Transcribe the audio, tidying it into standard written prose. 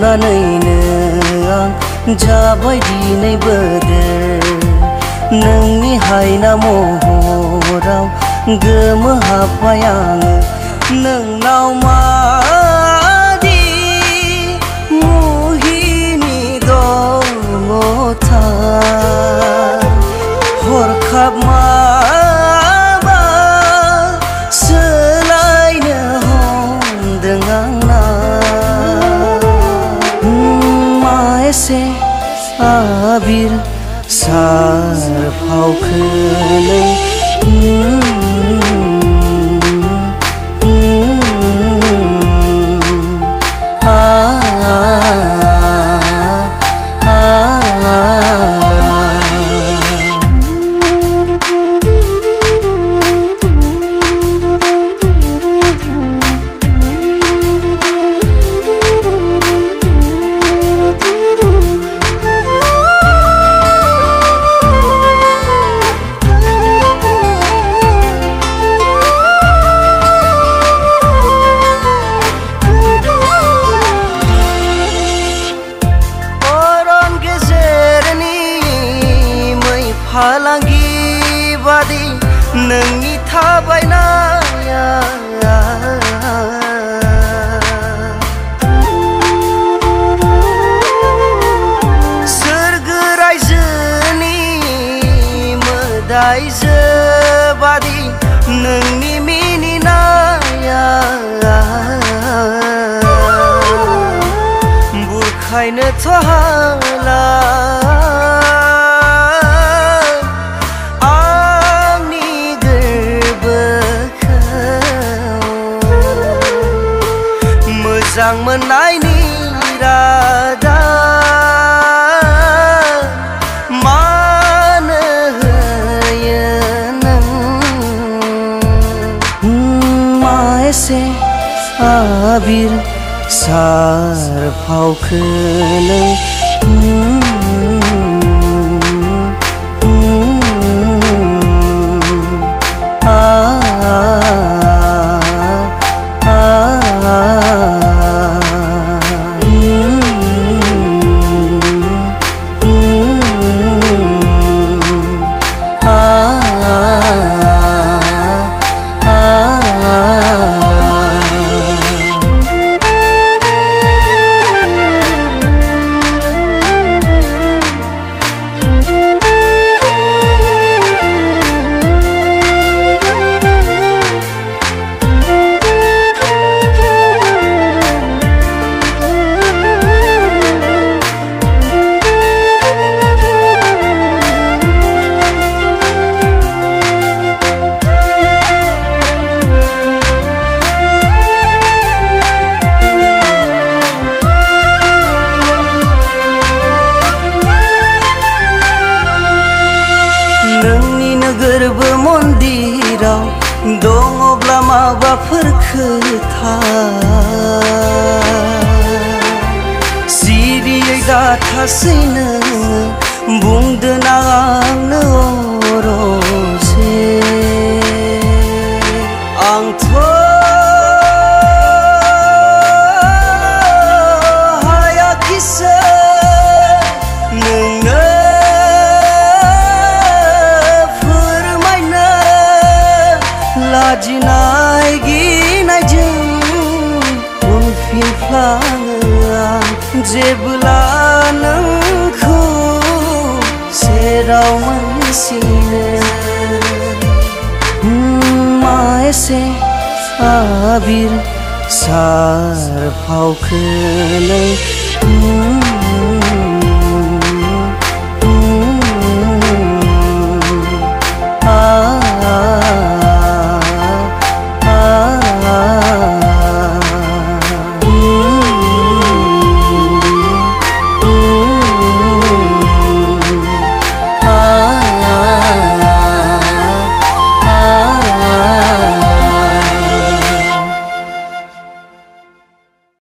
नुनानैनो आं जाबाय दिनै बोदोर नोंनि हायना महराव गोमोहाबबाय आङो नोंनाव मादि मुहिनि दङथाय हरखाब माबा सोलायनो हमदों आंना मा एसे आबिर सारफावखो नों फालांगि बादि नोंनि थाबायनाया सोरगो रायजोनि मोदायजो बादि नोंनि मिनिनाया बुरखायनोथ' हाला मोजां मोननायनि रादा मानो होयो नों मा एसे आबिर सारफावखो नों गोरबो मन्दिराव दङब्ला माबाफोर खोथा सिरियै दाथासै नोङो बुंदो ना आंनो अरसे आंथ' हायाखिसै नोंनो लाजिनाय गिनायजों उनफिनफ्लाङो आं जेब्ला नोंखौ सेराव मोनसिनो मा एसे आबिर सारफावखो नों